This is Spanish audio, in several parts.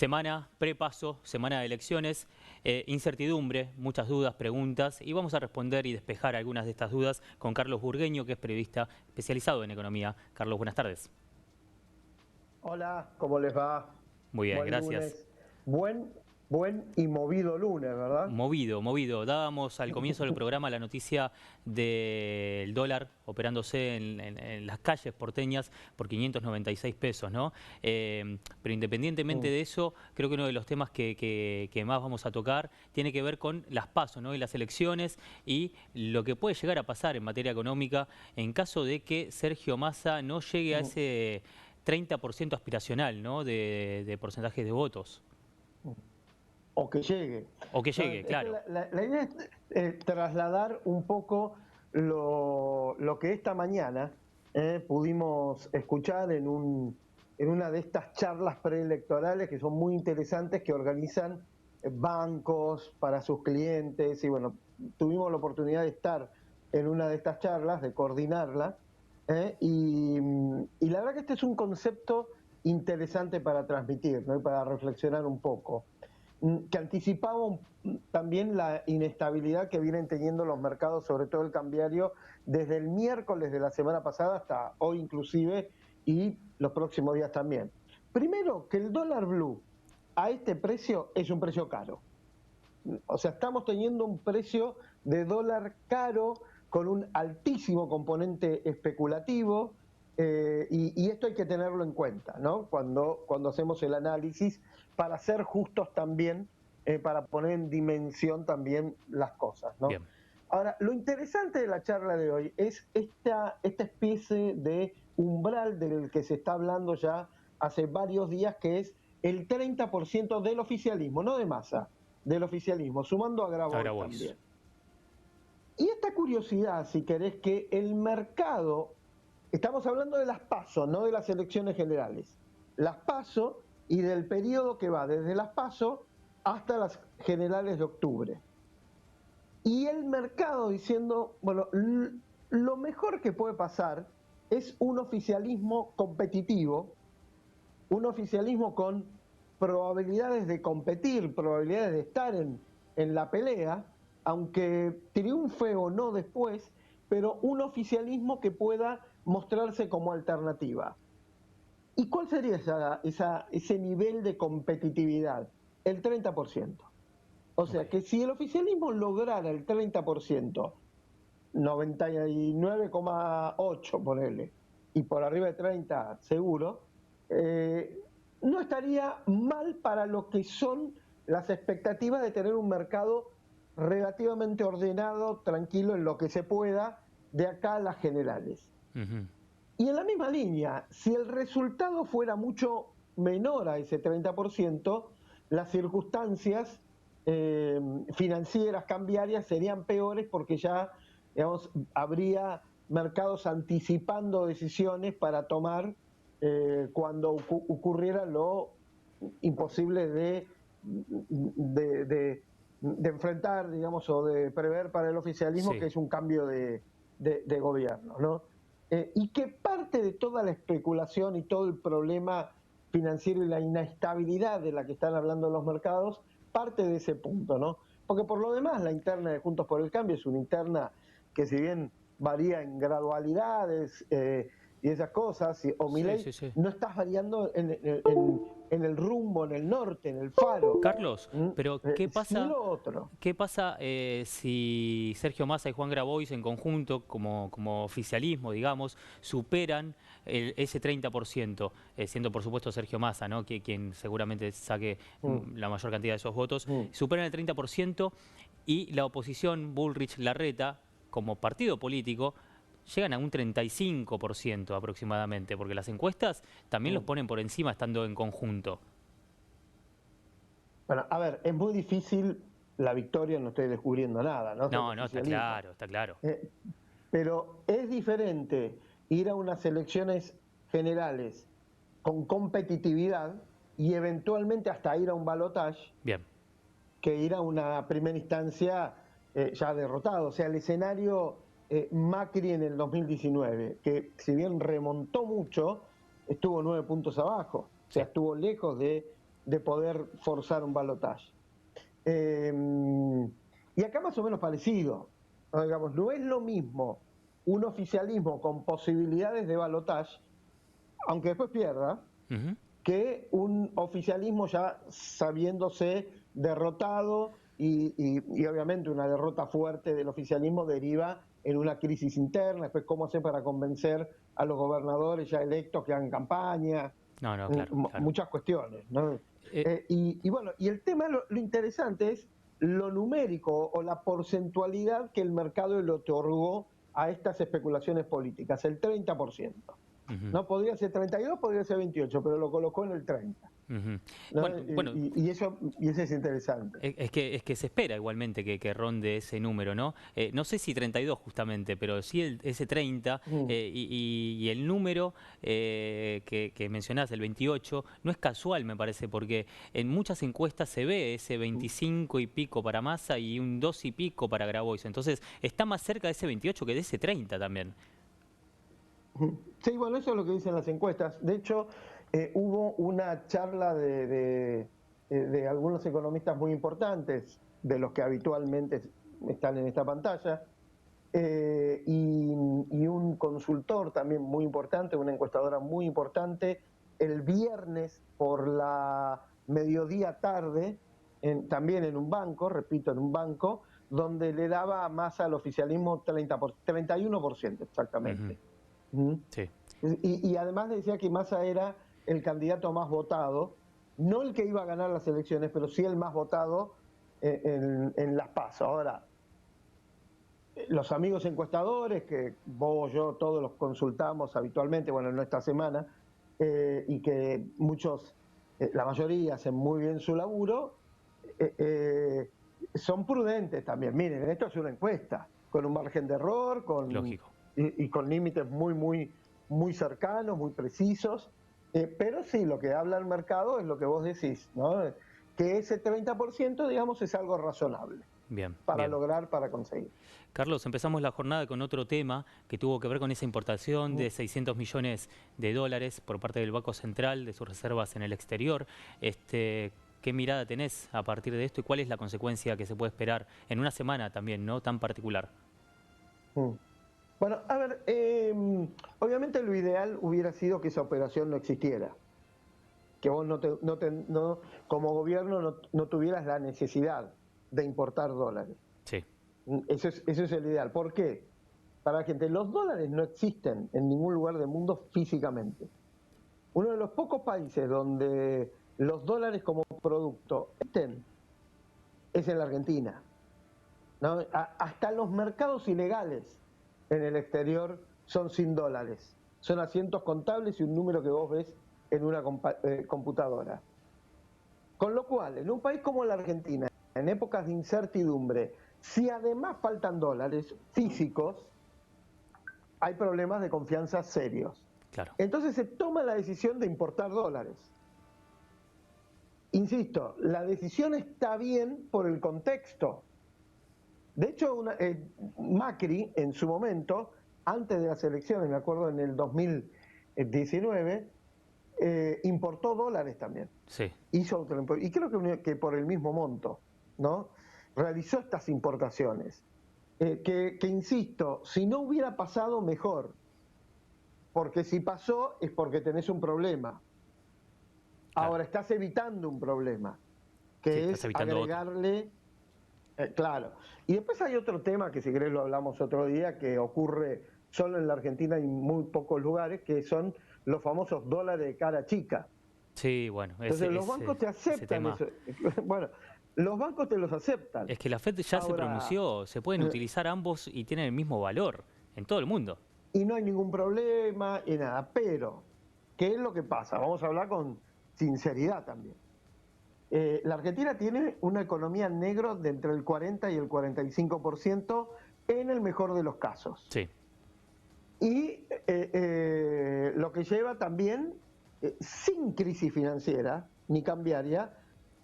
Semana prepaso, semana de elecciones, incertidumbre, muchas dudas, preguntas, y vamos a responder y despejar algunas de estas dudas con Carlos Burgueño, que es periodista especializado en economía. Carlos, buenas tardes. Hola, ¿cómo les va? Muy bien, Buen gracias. lunes. Buen y movido lunes, ¿verdad? Movido. Dábamos al comienzo del programa la noticia del dólar operándose en las calles porteñas por 596 pesos, ¿no? Pero independientemente Mm. de eso, creo que uno de los temas que más vamos a tocar tiene que ver con las PASO, ¿no? Y las elecciones y lo que puede llegar a pasar en materia económica en caso de que Sergio Massa no llegue a Mm. ese 30% aspiracional, ¿no? de porcentaje de votos. O que llegue. O que No, llegue, claro. la idea es trasladar un poco lo que esta mañana pudimos escuchar en una de estas charlas preelectorales que son muy interesantes, que organizan bancos para sus clientes. Y bueno, tuvimos la oportunidad de estar en una de estas charlas, de coordinarla. Y la verdad que este es un concepto interesante para transmitir, ¿no? Y para reflexionar un poco, que anticipaba también la inestabilidad que vienen teniendo los mercados, sobre todo el cambiario, desde el miércoles de la semana pasada hasta hoy inclusive, y los próximos días también. Primero, que el dólar blue a este precio es un precio caro. O sea, estamos teniendo un precio de dólar caro con un altísimo componente especulativo, y esto hay que tenerlo en cuenta, ¿no? Cuando hacemos el análisis, para ser justos también, para poner en dimensión también las cosas, ¿no? Bien. Ahora, lo interesante de la charla de hoy es esta especie de umbral del que se está hablando ya hace varios días, que es el 30% del oficialismo, no de Massa, del oficialismo, sumando a Ahora Grabois voy. también. Y esta curiosidad, si querés, que el mercado, estamos hablando de las PASO, no de las elecciones generales, las PASO y del periodo que va desde las PASO hasta las generales de octubre. Y el mercado diciendo, bueno, lo mejor que puede pasar es un oficialismo competitivo, un oficialismo con probabilidades de competir, probabilidades de estar en la pelea, aunque triunfe o no después, pero un oficialismo que pueda mostrarse como alternativa. ¿Y cuál sería ese nivel de competitividad? El 30%. O Ok. sea que si el oficialismo lograra el 30%, 99,8 ponele, y por arriba de 30 seguro, eh, no estaría mal para lo que son las expectativas de tener un mercado relativamente ordenado, tranquilo, en lo que se pueda, de acá a las generales. Ujú. Y en la misma línea, si el resultado fuera mucho menor a ese 30%, las circunstancias financieras, cambiarias, serían peores, porque ya, digamos, habría mercados anticipando decisiones para tomar cuando ocurriera lo imposible de enfrentar, digamos, o de prever para el oficialismo, que Sí. es un cambio de gobierno, ¿no? Y que parte de toda la especulación y todo el problema financiero y la inestabilidad de la que están hablando los mercados parte de ese punto, ¿no? Porque por lo demás la interna de Juntos por el Cambio es una interna que, si bien varía en gradualidades y esas cosas, o Sí, Milei, sí, sí. no estás variando en el rumbo, en el norte, en el faro. Carlos, ¿Mm? pero Sí, lo otro. qué pasa si Sergio Massa y Juan Grabois en conjunto, como oficialismo, digamos, superan ese 30%, siendo por supuesto Sergio Massa, ¿no? Quien seguramente saque Mm, la mayor cantidad de esos votos, mm. superan el 30% y la oposición Bullrich-Larreta, como partido político, llegan a un 35% aproximadamente, porque las encuestas también los Mm. ponen por encima estando en conjunto. Bueno, a ver, es muy difícil la victoria, no estoy descubriendo nada, ¿no? Del No, no, está oficialismo. claro, está claro. Eh, pero es diferente ir a unas elecciones generales con competitividad y eventualmente hasta ir a un balotaje, Bien. que ir a una primera instancia ya derrotado. O sea, el escenario Macri en el 2019, que si bien remontó mucho, estuvo 9 puntos abajo. O sea, Sí. estuvo lejos de poder forzar un balotaje. Y acá más o menos parecido, ¿no? Digamos, no es lo mismo un oficialismo con posibilidades de balotaje, aunque después pierda, que un oficialismo ya sabiéndose derrotado y obviamente una derrota fuerte del oficialismo deriva en una crisis interna, después cómo hacer para convencer a los gobernadores ya electos que hagan campaña, No, no, claro, claro. muchas cuestiones, ¿no? Y bueno, y el tema, lo interesante es lo numérico o la porcentualidad que el mercado le otorgó a estas especulaciones políticas, el 30%. No podría ser 32, podría ser 28, pero lo colocó en el 30. ¿No? Bueno, Y eso es interesante. es que se espera igualmente que ronde ese número, ¿no? No sé si 32 justamente, pero sí ese 30 y el número que mencionás, el 28, no es casual, me parece, porque en muchas encuestas se ve ese 25 y pico para Massa y un 2 y pico para Grabois. Entonces está más cerca de ese 28 que de ese 30 también. Sí, bueno, eso es lo que dicen las encuestas. De hecho, hubo una charla de algunos economistas muy importantes, de los que habitualmente están en esta pantalla, y un consultor también muy importante, una encuestadora muy importante, el viernes por la mediodía tarde, también en un banco, repito, en un banco, donde le daba más al oficialismo 31% exactamente. Sí. Y además decía que Massa era el candidato más votado, no el que iba a ganar las elecciones, pero sí el más votado en las PASO. Ahora, los amigos encuestadores, que vos, yo, todos los consultamos habitualmente, bueno, en esta semana, y que muchos, la mayoría, hacen muy bien su laburo, son prudentes también. Miren, esto es una encuesta, con un margen de error, Lógico. y con límites muy cercanos, muy precisos, pero sí, lo que habla el mercado es lo que vos decís, ¿no? Que ese 30%, digamos, es algo razonable Bien, para bien. lograr, para conseguir. Carlos, empezamos la jornada con otro tema que tuvo que ver con esa importación de 600 millones de dólares por parte del Banco Central de sus reservas en el exterior. ¿Qué mirada tenés a partir de esto y cuál es la consecuencia que se puede esperar en una semana también, no tan particular? Bueno, a ver, obviamente lo ideal hubiera sido que esa operación no existiera, que vos como gobierno no tuvieras la necesidad de importar dólares. Sí. Eso es el ideal. ¿Por qué? Para la gente, los dólares no existen en ningún lugar del mundo físicamente. Uno de los pocos países donde los dólares como producto existen es en la Argentina, ¿no? Hasta los mercados ilegales en el exterior son sin dólares. Son asientos contables y un número que vos ves en una computadora. Con lo cual, en un país como la Argentina, en épocas de incertidumbre, si además faltan dólares físicos, hay problemas de confianza serios. Claro. Entonces se toma la decisión de importar dólares. Insisto, la decisión está bien por el contexto. De hecho, Macri, en su momento, antes de las elecciones, me acuerdo en el 2019, importó dólares también. Sí. Hizo otro, y creo que por el mismo monto, ¿no? Realizó estas importaciones. Que insisto, si no hubiera pasado, mejor. Porque si pasó es porque tenés un problema. Claro. Ahora estás evitando un problema, Sí, que estás es evitando otro. agregarle... claro. Y después hay otro tema que si querés lo hablamos otro día, que ocurre solo en la Argentina y en muy pocos lugares, que son los famosos dólares de cara chica. Sí, bueno, Entonces los bancos te ese aceptan tema. eso. Bueno, los bancos te los aceptan. Es que la FED ya se Ahora, pronunció, se pueden utilizar ambos y tienen el mismo valor en todo el mundo. y no hay ningún problema y nada, pero ¿qué es lo que pasa? Vamos a hablar con sinceridad también. La Argentina tiene una economía negra de entre el 40 y el 45% en el mejor de los casos. Sí. Y lo que lleva también, sin crisis financiera ni cambiaria,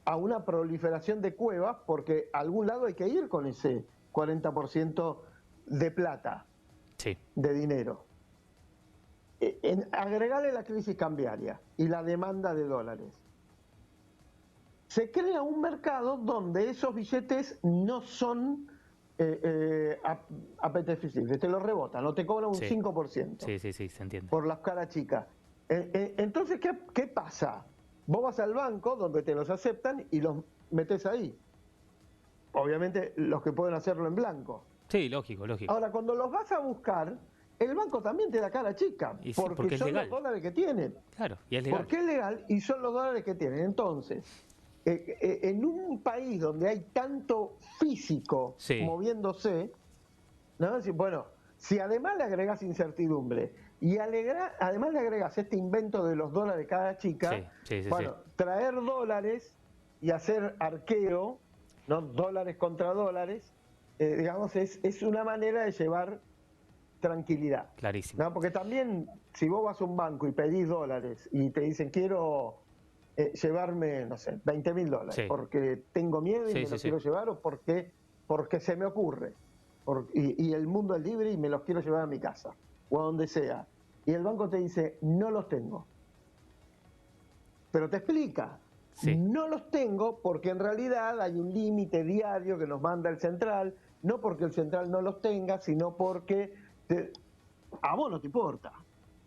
a una proliferación de cuevas, porque a algún lado hay que ir con ese 40% de plata, Sí. de dinero. Agregarle la crisis cambiaria y la demanda de dólares. se crea un mercado donde esos billetes no son apetecibles, te lo rebotan, o te cobran un Sí, 5% sí, se entiende. por las caras chicas. Entonces, ¿qué pasa? Vos vas al banco donde te los aceptan y los metés ahí. Obviamente los que pueden hacerlo en blanco. Sí, lógico, lógico. Ahora, cuando los vas a buscar, el banco también te da cara chica, Y sí, porque es son legal. los dólares que tienen. Claro, y es legal. Porque es legal y son los dólares que tienen. Entonces, en un país donde hay tanto físico Sí, moviéndose, ¿no? Bueno, si además le agregas incertidumbre y además le agregas este invento de los dólares cada chica, sí. bueno, traer dólares y hacer arqueo, ¿no? Dólares contra dólares, digamos, es una manera de llevar tranquilidad. Clarísimo. ¿No? Porque también, si vos vas a un banco y pedís dólares y te dicen quiero llevarme, no sé, $20.000, Sí. porque tengo miedo y me los quiero llevar, o porque se me ocurre, y el mundo es libre y me los quiero llevar a mi casa, o a donde sea. Y el banco te dice, no los tengo. Pero te explica, no los tengo porque en realidad hay un límite diario que nos manda el central, no porque el central no los tenga, sino porque a vos no te importa.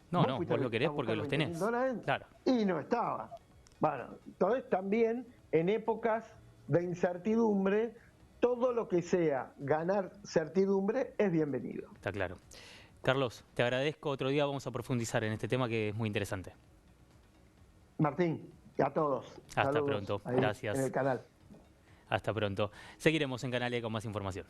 No, vos lo querés porque los tenés. Claro. Y no estaba. Bueno, entonces también en épocas de incertidumbre, todo lo que sea ganar certidumbre es bienvenido. Está claro. Carlos, te agradezco. Otro día vamos a profundizar en este tema que es muy interesante. Martín, y a todos. Hasta pronto. Gracias. En el canal. Hasta pronto. Seguiremos en Canale con más información.